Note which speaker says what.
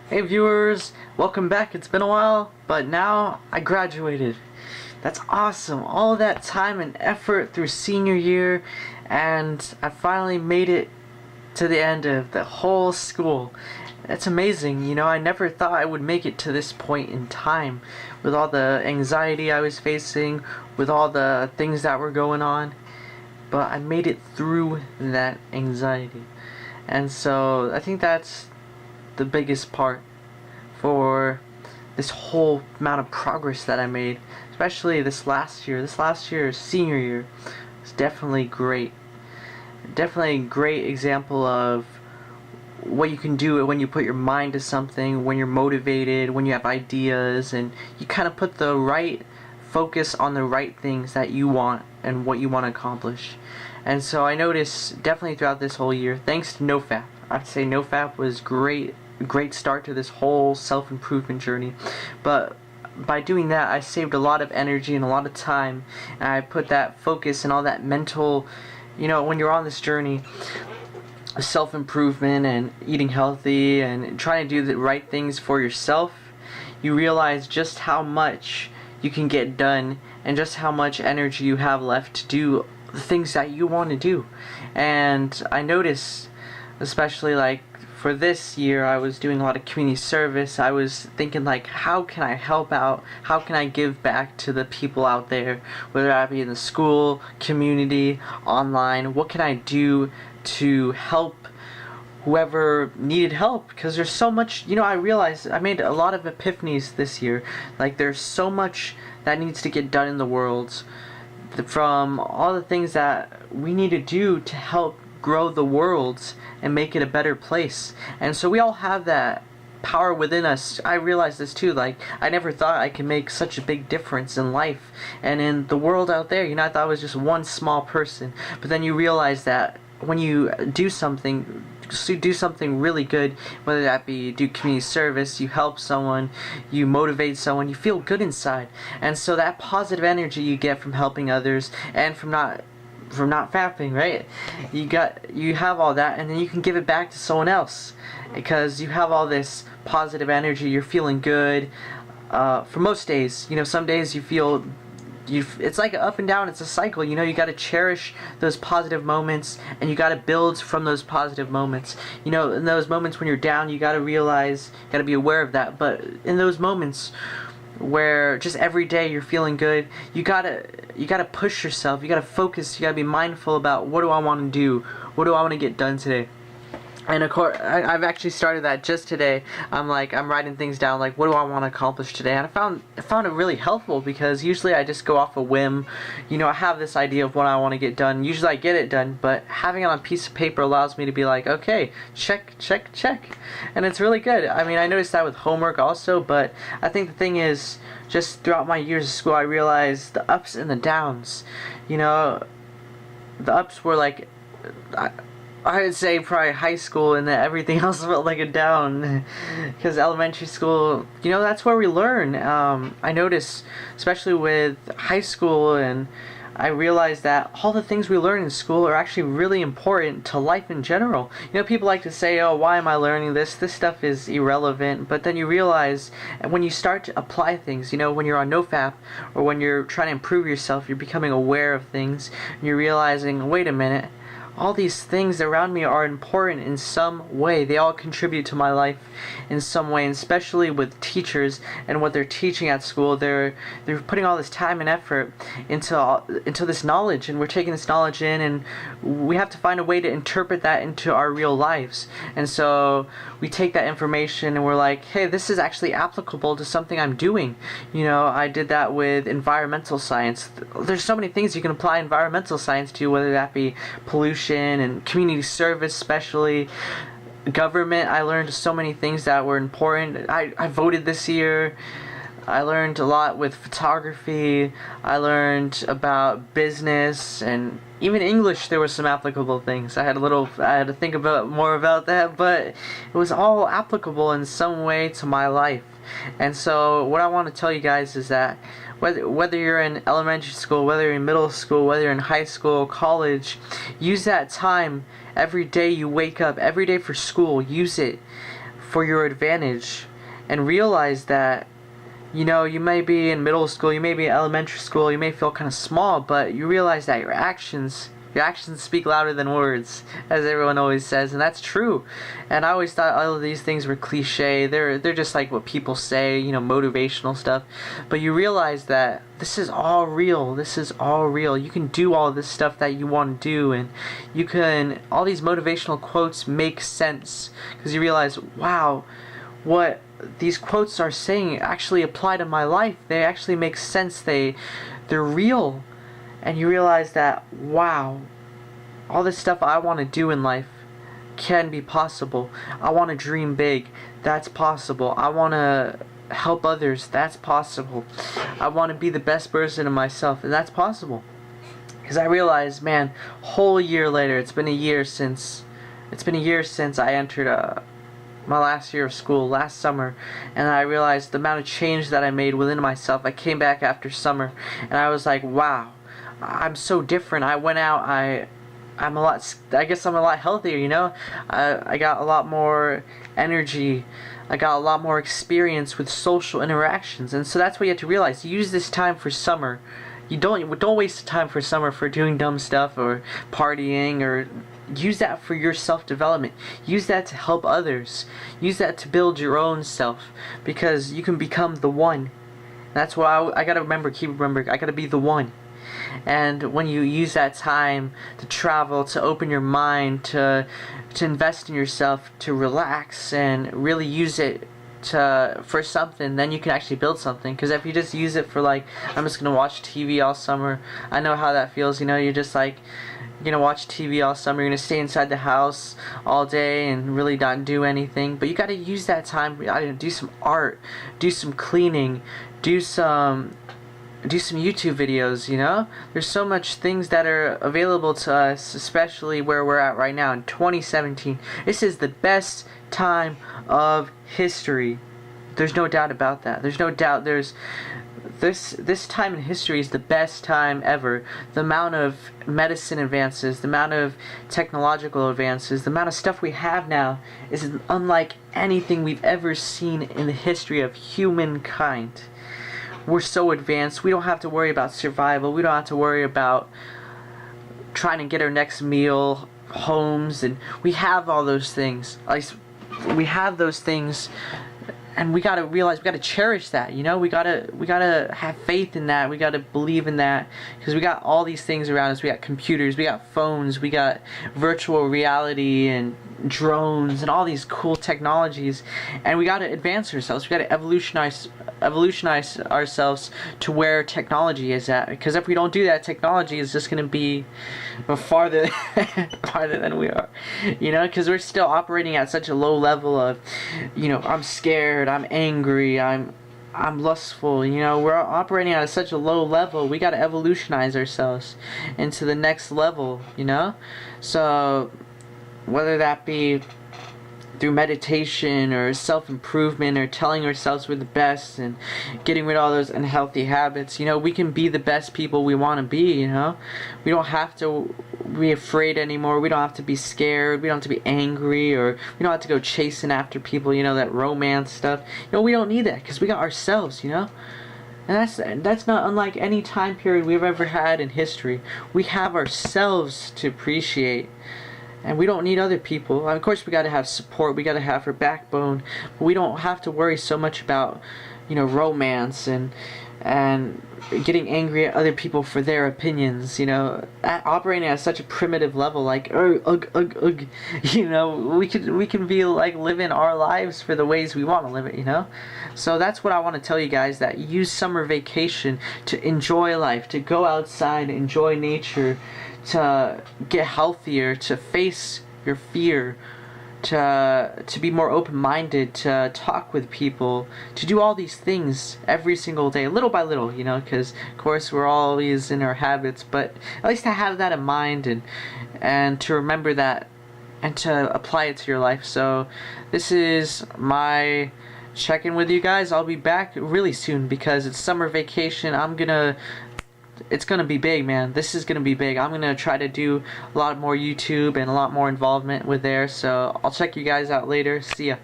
Speaker 1: Hey viewers, welcome back. It's been a while, but now I graduated. That's awesome. All that time and effort through senior year, and I finally made it to the end of the whole school. That's amazing. I never thought I would make it to this point in time with all the anxiety I was facing, with all the things that were going on. But I made it through that anxiety. And so I think that's the biggest part for this whole amount of progress that I made, especially this last year. This last year, senior year, was definitely great. Definitely a great example of what you can do when you put your mind to something, when you're motivated, when you have ideas, and you kind of put the right focus on the right things that you want and what you want to accomplish. And so I noticed definitely throughout this whole year, thanks to NoFap. I'd say NoFap was great start to this whole self-improvement journey. But by doing that, I saved a lot of energy and a lot of time, and I put that focus and all that mental, when you're on this journey of self-improvement and eating healthy and trying to do the right things for yourself, you realize just how much you can get done and just how much energy you have left to do the things that you want to do. And I noticed, especially for this year, I was doing a lot of community service. I was thinking how can I help out? How can I give back to the people out there, whether that be in the school, community, online? What can I do to help whoever needed help? Because there's so much, I realized I made a lot of epiphanies this year. There's so much that needs to get done in the world, from all the things that we need to do to help grow the world and make it a better place. And so we all have that power within us. I realized this too. I never thought I could make such a big difference in life and in the world out there. I thought I was just one small person. But then you realize that when you do something really good, whether that be do community service, you help someone, you motivate someone, you feel good inside. And so that positive energy you get from helping others and from not fapping, right? You have all that, and then you can give it back to someone else because you have all this positive energy. You're feeling good for most days. Some days you feel it's like up and down. It's a cycle. You got to cherish those positive moments, and you got to build from those positive moments. In those moments when you're down, you got to realize, got to be aware of that. But in those moments where just every day you're feeling good, you gotta push yourself. You gotta focus. You gotta be mindful about, what do I want to do? What do I want to get done today? And of course, I've actually started that just today. I'm writing things down, what do I want to accomplish today? And I found it really helpful, because usually I just go off a whim. I have this idea of what I want to get done. Usually I get it done, but having it on a piece of paper allows me to be okay, check, check, check. And it's really good. I noticed that with homework also, but I think the thing is, just throughout my years of school, I realized the ups and the downs. The ups were I would say probably high school, and then everything else felt like a down. Because elementary school, that's where we learn. I noticed, especially with high school, and I realized that all the things we learn in school are actually really important to life in general. People like to say, oh, why am I learning this? This stuff is irrelevant. But then you realize, and when you start to apply things, when you're on NoFap, or when you're trying to improve yourself, you're becoming aware of things, and you're realizing, wait a minute, all these things around me are important in some way. They all contribute to my life in some way, and especially with teachers and what they're teaching at school. They're putting all this time and effort into this knowledge, and we're taking this knowledge in, and we have to find a way to interpret that into our real lives. And so we take that information and we're like, hey, this is actually applicable to something I'm doing. I did that with environmental science. There's so many things you can apply environmental science to, whether that be pollution and community service, especially government. I learned so many things that were important. I voted this year. I learned a lot with photography. I learned about business, and even English. There were some applicable things. I had to think about more about that, but it was all applicable in some way to my life. And so what I want to tell you guys is that whether you're in elementary school, whether you're in middle school, whether you're in high school, college, use that time every day you wake up, every day for school. Use it for your advantage, and realize that, you know, you may be in middle school, you may be in elementary school, you may feel kind of small, but you realize that your actions speak louder than words, as everyone always says, and that's true. And I always thought all of these things were cliche. They're just like what people say, you know, motivational stuff. But you realize that this is all real. This is all real. You can do all this stuff that you want to do, and you can, all these motivational quotes make sense because you realize, wow, what these quotes are saying actually apply to my life. They actually make sense. They're real. And you realize that, wow, all this stuff I want to do in life can be possible. I want to dream big. That's possible. I want to help others. That's possible. I want to be the best version of myself. And that's possible. Because I realized, man, whole year later, it's been a year since I entered my last year of school, last summer, and I realized the amount of change that I made within myself. I came back after summer, and I was like, wow, I'm so different. I went out, I guess I'm a lot healthier, you know? I got a lot more energy. I got a lot more experience with social interactions. And so that's what you have to realize. Use this time for summer. You don't waste the time for summer for doing dumb stuff or partying, or use that for your self-development. Use that to help others. Use that to build your own self, because you can become the one. That's why I gotta remember, I gotta be the one. And when you use that time to travel, to open your mind, to invest in yourself, to relax, and really use it for something, then you can actually build something. Because if you just use it for, like, I'm just gonna watch TV all summer, I know how that feels, you know. You're just like, you're gonna watch TV all summer, you're gonna stay inside the house all day and really not do anything. But you gotta use that time. You gotta do some art, do some cleaning, do some YouTube videos, you know? There's so much things that are available to us, especially where we're at right now in 2017. This is the best time of history. There's no doubt about that. There's no doubt. This time in history is the best time ever. The amount of medicine advances, the amount of technological advances, the amount of stuff we have now is unlike anything we've ever seen in the history of humankind. We're so advanced. We don't have to worry about survival. We don't have to worry about trying to get our next meal, homes, and we have all those things. We have those things, and we gotta realize, we gotta cherish that. You know, we gotta have faith in that. We gotta believe in that, because we got all these things around us. We got computers, we got phones, we got virtual reality and drones and all these cool technologies, and we gotta advance ourselves. We gotta evolutionize ourselves to where technology is at, because if we don't do that, technology is just gonna be farther than we are, you know, because we're still operating at such a low level of, you know, I'm scared, I'm angry, I'm lustful, you know. We're operating at such a low level. We gotta evolutionize ourselves into the next level, you know. So whether that be through meditation or self-improvement or telling ourselves we're the best and getting rid of all those unhealthy habits, you know, we can be the best people we want to be, you know. We don't have to be afraid anymore. We don't have to be scared. We don't have to be angry, or we don't have to go chasing after people, you know, that romance stuff. You know, we don't need that, because we got ourselves, you know. And that's not unlike any time period we've ever had in history. We have ourselves to appreciate. And we don't need other people. Of course, we gotta have support. We gotta have our backbone. But we don't have to worry so much about, you know, romance and getting angry at other people for their opinions. You know, operating at such a primitive level, like ugh. You know, we can be like living our lives for the ways we want to live it. You know, so that's what I want to tell you guys. That use summer vacation to enjoy life, to go outside, enjoy nature, to get healthier, to face your fear, to be more open-minded, to talk with people, to do all these things every single day, little by little, you know, because of course we're always in our habits, but at least to have that in mind and to remember that and to apply it to your life. So this is my check-in with you guys. I'll be back really soon because it's summer vacation. It's gonna be big, man. This is gonna be big. I'm gonna try to do a lot more YouTube and a lot more involvement with there. So I'll check you guys out later. See ya.